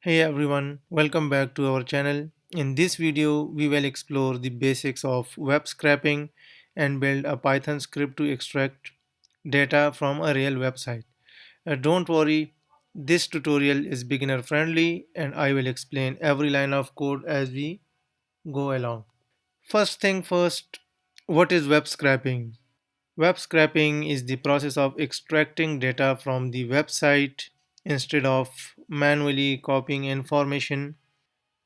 Hey everyone, welcome back to our channel. In this video, we will explore the basics of web scraping and build a Python script to extract data from a real website. Don't worry, this tutorial is beginner friendly and I will explain every line of code as we go along. First thing first, what is web scraping? Web scraping is the process of extracting data from the website instead of manually copying information.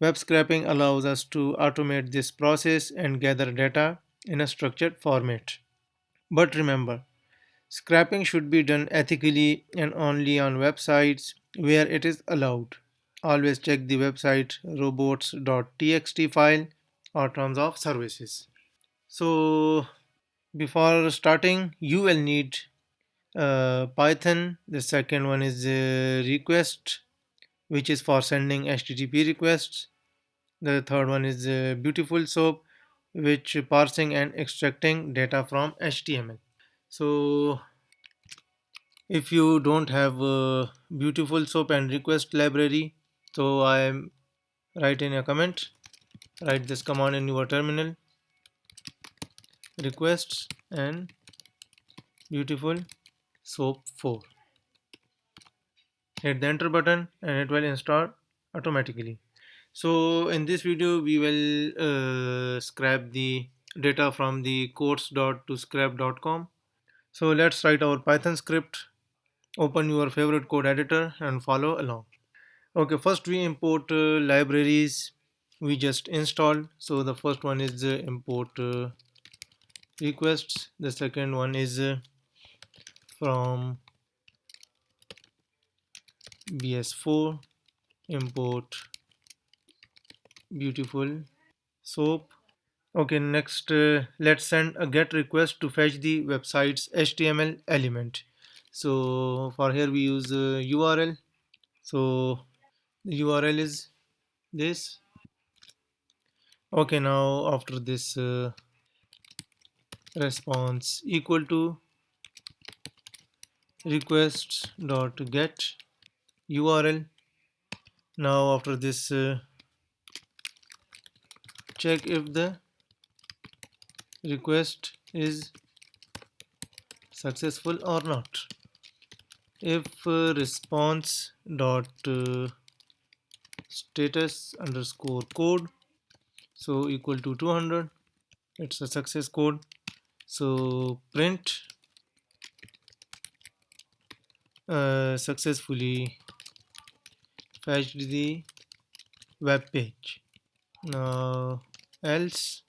Web scraping allows us to automate this process and gather data in a structured format. But remember, scraping should be done ethically and only on websites where it is allowed. Always check the website robots.txt file or terms of services. So, before starting, you will need Python. The second one is request, which is for sending HTTP requests. The third one is BeautifulSoup, which parsing and extracting data from HTML. So if you don't have BeautifulSoup and request library, so I am write in a comment. Write this command in your terminal: requests and beautiful soap 4. Hit the enter button and it will install automatically. So in this video we will scrap the data from the codes.toscrap.com. So let's write our Python script. Open your favorite code editor and follow along. Okay, first we import libraries we just installed. So the first one is import requests. The second one is from bs4 import beautiful soap. Okay, next let's send a get request to fetch the website's HTML element. So for here we use URL. So the URL is this. Okay, now after this response equal to requests dot get URL. Now after this check if the request is successful or not. If response dot status underscore code, so equal to 200, it's a success code. So print successfully fetched the web page. Now else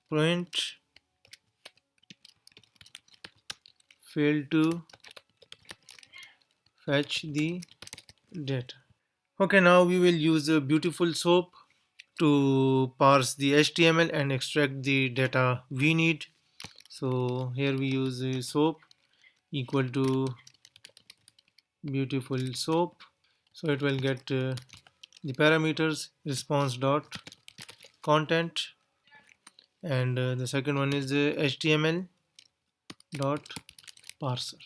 print failed to fetch the data. Okay, now we will use a beautiful soap to parse the HTML and extract the data we need. So here we use soap equal to beautiful soap. So it will get the parameters response dot content, and the second one is HTML dot parser.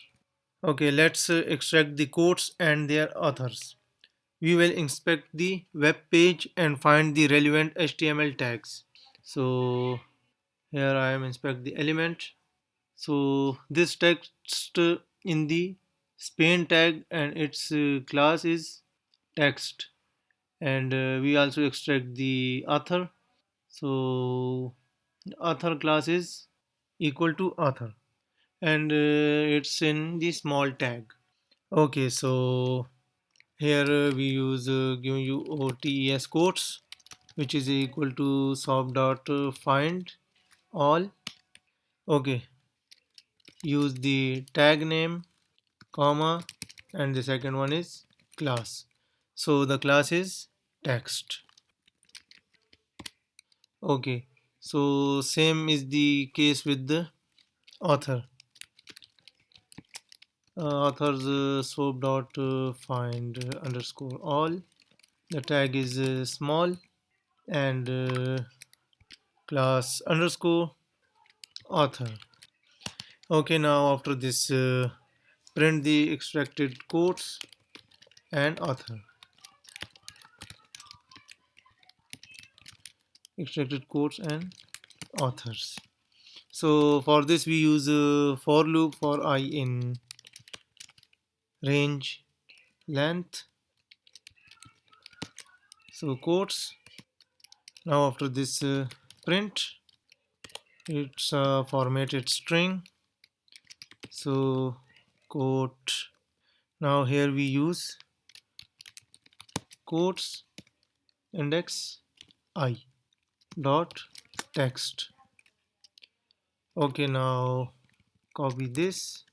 Okay, let's extract the quotes and their authors. We will inspect the web page and find the relevant HTML tags. So here I am inspect the element. So this text in the span tag and its class is text, and we also extract the author. So author class is equal to author, and it's in the small tag. Okay, so here we use giving you OTES quotes, which is equal to sub dot find all. Okay, use the tag name comma, and the second one is class. So the class is text. Okay, so same is the case with the author. Author's soap dot find underscore all. The tag is small, and class underscore author. Okay, now after this print the extracted quotes and author. extracted quotes and authors. So for this we use for loop for I in range length. So quotes. Now after this print, it's formatted string. So quote. Now here we use quotes index I dot text. Okay, now copy this.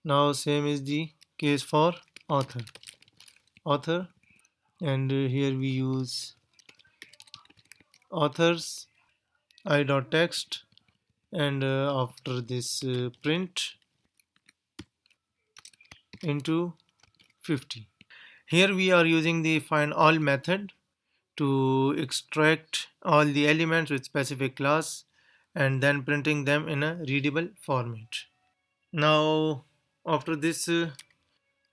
Now same is the case for author, and here we use authors I dot text, and after this print into 50. Here we are using the find all method to extract all the elements with specific class and then printing them in a readable format. Now after this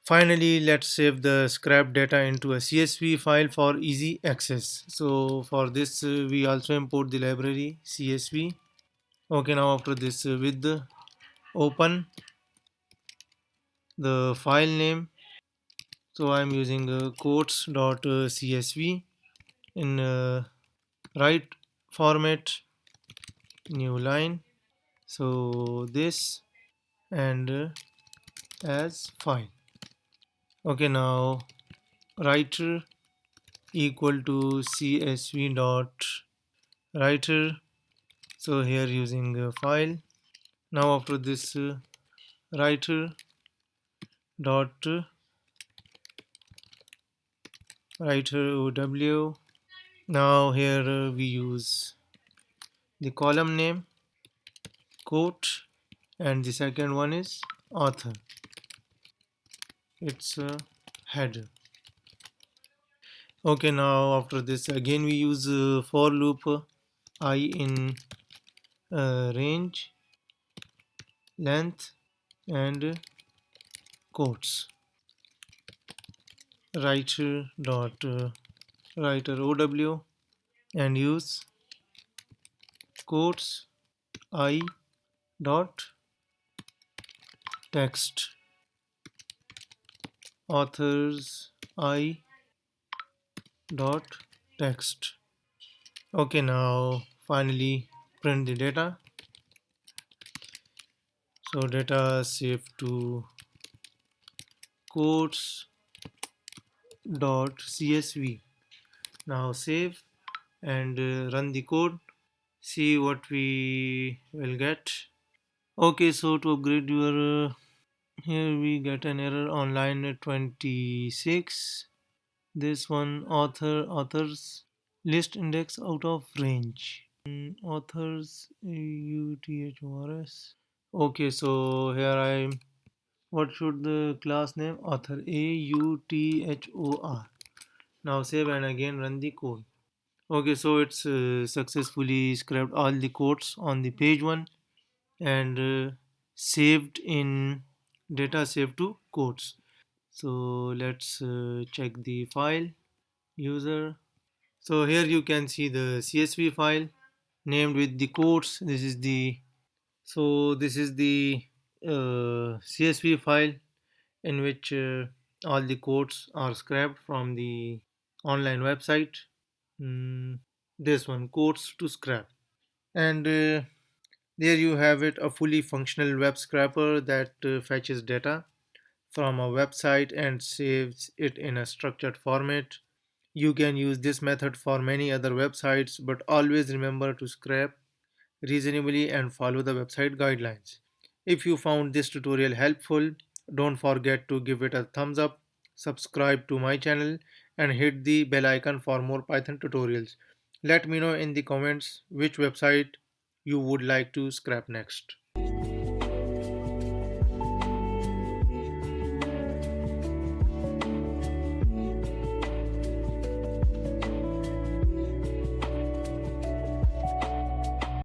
finally let's save the scrap data into a CSV file for easy access. So for this we also import the library CSV. Okay, now after this with the open the file name, so I'm using quotes.csv in right format, new line, so this, and as file. Okay, now writer equal to csv dot writer, so here using a file. Now after this writer dot writer ow. Now here we use the column name quote, and the second one is author, it's a header. Okay, now after this again we use for loop I in range length and quotes, writer dot writer ow, and use quotes I dot text, authors I dot text. Okay, now finally print the data. So data saved to quotes dot csv. Now save and run the code, see what we will get. Okay, so to upgrade your here we get an error on line 26. This one authors list index out of range. Authors authors. Okay, so here I, what should the class name? Author author. Now save and again run the code. Okay, so it's successfully scrapped all the codes on the page one and saved in data saved to codes. So let's check the file user. So here you can see the CSV file named with the codes. This is the CSV file in which all the codes are scrapped from the online website. Mm, this one, codes to scrap, and there you have it, a fully functional web scraper that fetches data from a website and saves it in a structured format. You can use this method for many other websites, but always remember to scrap reasonably and follow the website guidelines. If you found this tutorial helpful, don't forget to give it a thumbs up, subscribe to my channel, and hit the bell icon for more Python tutorials. Let me know in the comments which website you would like to scrap next.